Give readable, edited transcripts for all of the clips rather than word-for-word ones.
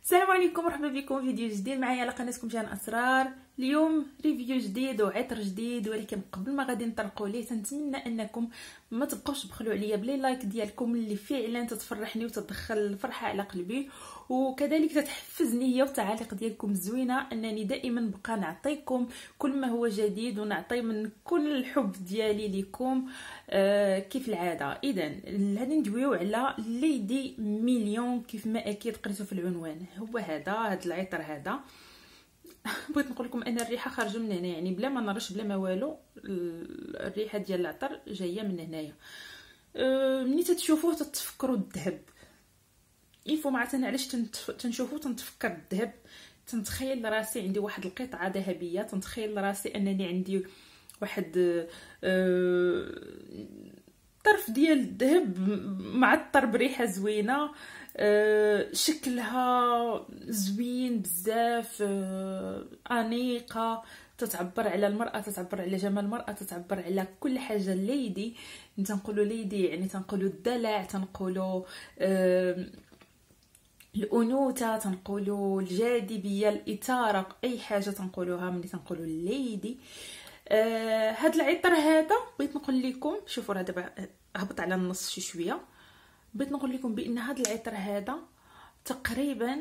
السلام عليكم، مرحبا بكم في فيديو جديد معايا على قناتكم جان اسرار. اليوم ريفيو جديد وعطر جديد، ولكن قبل ما غادي نطرقوا ليه تنتمنى انكم ما تبقاوش تبخلوا عليا بلي لايك ديالكم اللي فعلا تتفرحني وتدخل الفرحه على قلبي، وكذلك تتحفزني هي والتعاليق ديالكم الزوينه انني دائما نبقى نعطيكم كل ما هو جديد ونعطي من كل الحب ديالي لكم كيف العاده. اذا غادي ندويو على ليدي مليون كيف ما اكيد قريتو في العنوان. هو هذا العطر هذا بغيت نقول لكم ان الريحه خارجه من هنا، يعني بلا ما نرش بلا ما والو، الريحه ديال العطر جايه من هنايا. ملي تتشوفوه تتفكروا الذهب. يفو ما عرفت انا علاش تنشوفو تنتفكر الذهب، تنتخيل راسي عندي واحد القطعه ذهبيه، تنتخيل راسي انني عندي واحد طرف ديال الذهب معطر بريحه زوينه، شكلها زوين بزاف، انيقه، تتعبر على المراه، تتعبر على جمال المراه، تتعبر على كل حاجه ليدي. تنقولوا ليدي يعني تنقولوا الدلع، تنقولوا الانوثه، تنقولوا الجاذبيه، الاثاره، اي حاجه تنقولوها ملي تنقولوا ليدي. هاد العطر هذا بغيت نقول لكم، شوفوا راه دابا هبط على النص شي شويه. بغيت نقول لكم بان هاد العطر هذا تقريبا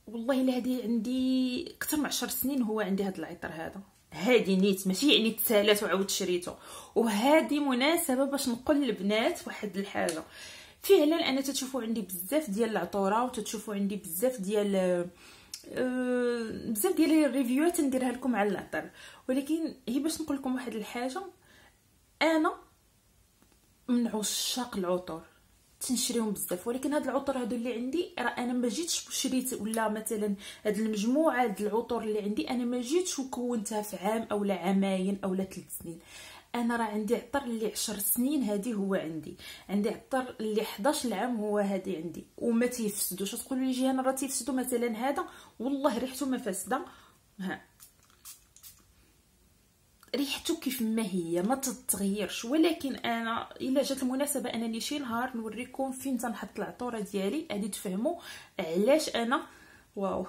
والله الا هادي عندي اكثر من 10 سنين هو عندي هاد العطر هذا. هادي نيت ماشي يعني تسالات وعاود شريته، وهادي مناسبه باش نقول للبنات واحد الحاجه. فعلا انا تتشوفوا عندي بزاف ديال العطوره، وتتشوفوا عندي بزاف ديال الريفيوات نديرها لكم على العطر، ولكن هي باش نقول لكم واحد الحاجه. انا من عشاق العطور، تنشريهم بزاف، ولكن هاد العطور هادو اللي عندي راه انا ما جيتش شريت، ولا مثلا هاد المجموعه د العطور اللي عندي انا ما جيتش وكونتها في عام او لا عامين او لا 3 سنين. انا راه عندي عطر اللي 10 سنين هادي هو عندي عطر اللي 11 عام هو هادي عندي، وما تيفسدوش. تقولوا لي جيهان راه تيفسدوا، مثلا هذا والله ريحته ما فاسده، ها ريحته كيف ما هي ما تتغيرش. ولكن انا الا جات المناسبه انني شي نهار نوريكم فين تنحط العطوره ديالي غادي تفهموا علاش انا واو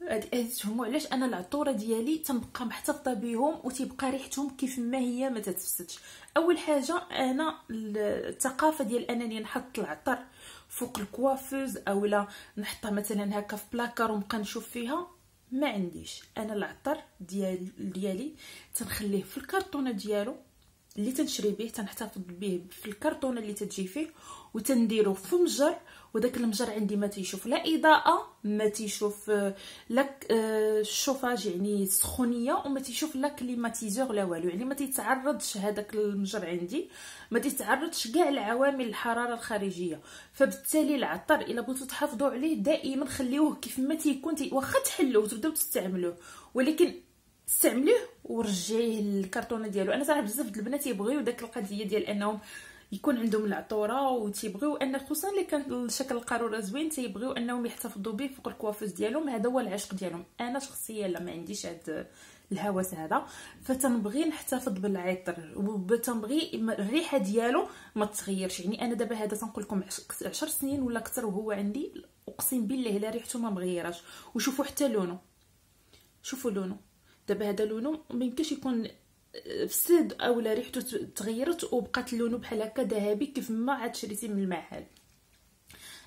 غادي تفهموا علاش انا العطوره ديالي تنبقى محتفظه بهم وتيبقى ريحتهم كيف ما هي ما تتفسدش. اول حاجه انا الثقافه ديال انني نحط العطر فوق الكوافوز اولا نحطها مثلا هكا في بلاكار ونبقى نشوف فيها، ما عنديش. انا العطر ديالي تنخليه في الكرتونه ديالو اللي تنشري به، تنحتفظ به في الكرتونه اللي تجي فيه، وتنديرو في مجر، وداك المجر عندي ما تيشوف لا اضاءه، ما تيشوف لا الشوفاج يعني السخونيه، وما تيشوف لا كليماتيزور لا والو، يعني ما تيتعرضش هذاك المجر عندي، ما تيتعرضش كاع لعوامل الحراره الخارجيه. فبالتالي العطر الا بغيتو تحافظوا عليه دائما خليوه كيف ما تيكون، واخا تحلوه وتبداو تستعملوه، ولكن استعملوه ورجعيه للكرتونه ديالو. انا صراحه بزاف د البنات يبغيو داك القضيه ديال انهم يكون عندهم العطوره، وتيبغيو ان خصوصا اللي كان شكل القاروره زوين تيبغيو انهم يحتفظوا به فوق الكوافوس ديالهم. هذا هو العشق ديالهم. انا شخصيا لا ما عنديش هذا الهوس هذا، فتنبغي نحتفظ بالعطر وتنبغي الريحه ديالو ما تتغيرش. يعني انا دابا هذا تنقول لكم 10 سنين ولا اكثر وهو عندي، اقسم بالله الا ريحته ما مغيراش. وشوفوا حتى لونه، شوفوا لونه دابا هذا لونه ميمكنش يكون فسد اولا ريحته تغيرت وبقات لونه بحال هكا ذهبي كيف ما عاد شريتي من المحل.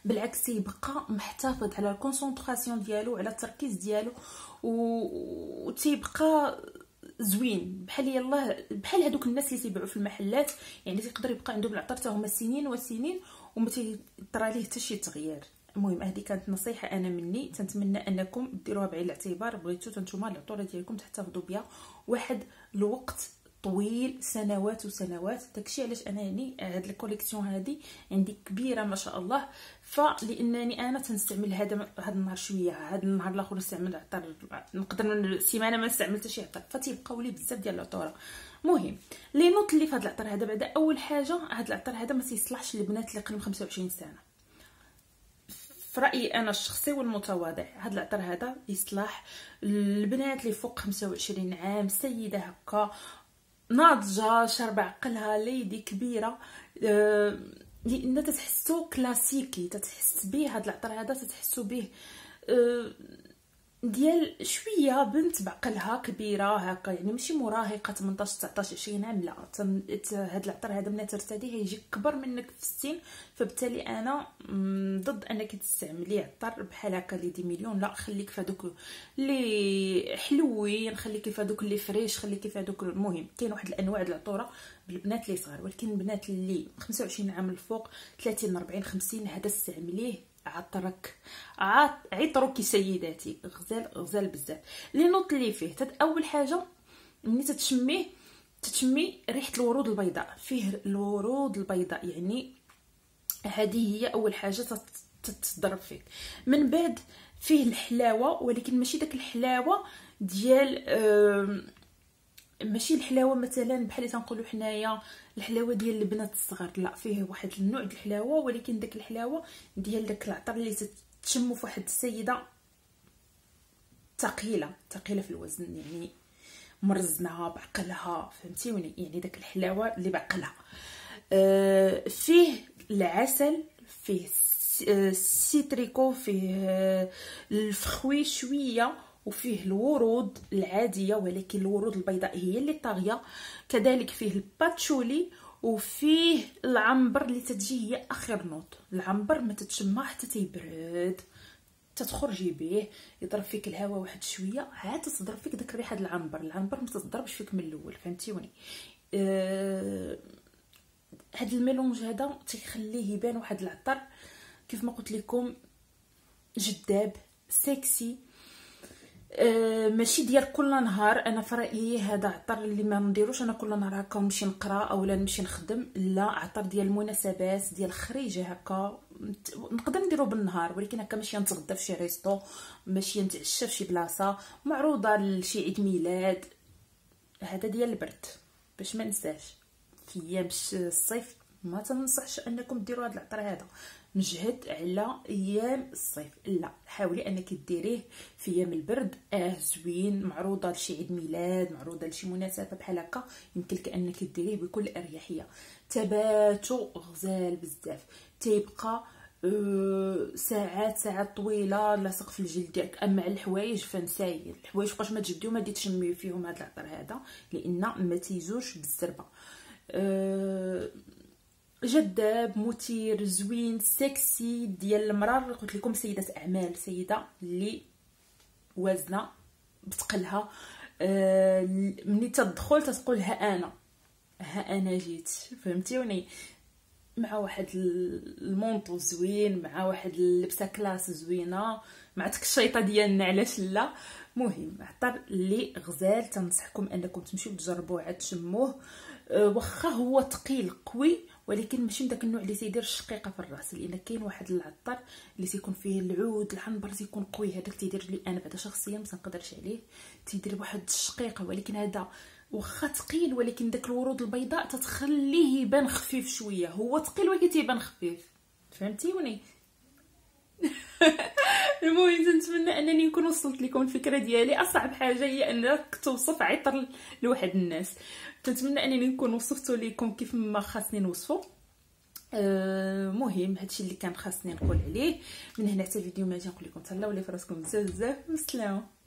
بالعكس تيبقى محتفظ على الكونسونطراسيون ديالو، على التركيز ديالو، وتيبقى زوين بحال يلاه بحال هذوك الناس اللي تيبيعوا في المحلات. يعني تيقدر يبقى عندهم العطر حتى هما سنين وسنين وما تيطرى ليه حتى شي تغيير. المهم هذه كانت نصيحه انا مني، تنتمنى انكم ديروها بعين الاعتبار. بغيتو نتوما العطوره ديالكم تحتفظوا بها واحد الوقت طويل، سنوات وسنوات. داكشي علاش انا يعني هاد الكوليكسيون هذه عندي كبيره ما شاء الله، فلانني انا تنستعمل هذا النهار شويه، هذا النهار الاخر نستعمل عطر، نقدر السيمانه ما نستعمل حتى شي عطر، فتيبقاو لي بزاف ديال العطوره. المهم لي نوت اللي في هذا العطر هذا، بعدا اول حاجه هذا العطر هذا ما تيصلحش للبنات اللي قريب 25 سنه في رايي انا الشخصي والمتواضع. هذا العطر هذا يصلح البنات اللي فوق 25 عام، سيده هكا ناضجه شاربه عقلها، ليدي كبيره، لان تتحسو كلاسيكي، تتحس به هاد العطر هذا، تتحسو به ديال شويه بنت بعقلها كبيره هكا، يعني ماشي مراهقه 18 19 20 عام، لا. هاد العطر هذا ملي ترتديه هيجي كبر منك في السن، فبالتالي انا ضد انك تستعملي عطر بحال هكا لي دي مليون. لا، خليك في هذوك اللي حلوين، خليك في هذوك اللي فريش، خليك في هذوك. المهم كاين واحد الانواع د العطوره بالبنات اللي صغار، ولكن البنات اللي 25 عام الفوق 30 40 50 هذا استعمليه عطرك، عطرك سيداتي، غزال غزال بزاف. لي نوط اللي فيه اول حاجه ملي تتشميه تتشمي ريحه الورود البيضاء، فيه الورود البيضاء، يعني هذه هي اول حاجه تتضرب فيك. من بعد فيه الحلاوه، ولكن ماشي داك الحلاوه ديال ماشي الحلاوه مثلا بحال اللي تنقولوا حنايا الحلاوه ديال البنات الصغار، لا، فيه واحد النوع ديال الحلاوه، ولكن داك الحلاوه ديال داك العطر اللي تشمو في واحد السيده ثقيله في الوزن، يعني مرزنه بعقلها، فهمتيوني؟ يعني داك الحلاوه اللي بعقلها. فيه العسل، فيه السيتريكو، فيه الفخوي شويه، وفيه الورود العاديه، ولكن الورود البيضاء هي اللي طاغيه. كذلك فيه الباتشولي، وفيه العنبر اللي تتجي هي اخر نوط. العنبر ما تتشمى حتى تيبرد، تتخرجي به، يضرب فيك الهواء واحد شويه، عاد تضرب فيك داك الريحه د العنبر ما تضربش فيك من الاول، فهمتيوني؟ هاد الميلونج هذا تيخليه يبان واحد العطر كيف ما قلت لكم جذاب سكسي. ماشي ديال كل نهار. انا في رايي هذا عطر اللي ما نديروش انا كل نهار هكا نمشي نقرا اولا نمشي نخدم، لا، عطر ديال المناسبات، ديال الخريجه هكا نقدر نديرو بالنهار، ولكن هكا ماشي نتغدى في شي ريستو، ماشي نتعشى في شي بلاصه، معروضه لشي عيد ميلاد. هذا ديال البرد باش ما ننساش. في ايام الصيف ما تنصحش انكم ديروا هذا العطر هذا، نجهد على ايام الصيف، لا، حاولي انك ديريه في ايام البرد. زوين، معروضه لشي عيد ميلاد، معروضه لشي مناسبه بحال هكا، يمكن لك انك ديريه بكل اريحيه. ثباتو غزال بزاف، تيبقى ساعات طويله لاصق في الجلد ديالك. اما على الحوايج فنساي الحوايج، فوقاش ما تجبديو ما دي تشمي فيهم هذا العطر هذا، لان ما تيزوش بالزربه. جذاب، مثير، زوين، سكسي، ديال المرار. قلت لكم سيده اعمال، سيده اللي وازنه بثقلها، ملي تدخل تتقول ها انا جيت، فهمتيوني؟ مع واحد المونطو زوين، مع واحد اللبسه كلاس زوينه، مع ديك الشيطه ديالنا، علاش لا؟ مهم عطر اللي غزال، تنصحكم انكم تمشيو تجربوه عاد تشموه. واخا هو ثقيل قوي، ولكن ماشي من داك النوع اللي تيدير الشقيقه في الراس، لان كاين واحد العطر اللي تيكون فيه العود العنبر تيكون قوي، هذاك تيدير لي انا بعدا شخصيا ما تنقدرش عليه، تيدير واحد الشقيقه. ولكن هذا واخا ثقيل، ولكن داك الورود البيضاء تتخليه يبان خفيف شويه، هو ثقيل ولكن تيبان خفيف، فهمتيوني؟ المهم نتمنى انني نكون وصلت لكم الفكره ديالي. اصعب حاجه هي انك توصف عطر لواحد الناس، نتمنى انني نكون وصفت لكم كيف ما خاصني نوصفه. مهم هادشي اللي كان خاصني نقول عليه. من هنا حتى فيديو ما جا نقول لكم تهلاو لي فراسكم بزاف بزاف. بالسلامه.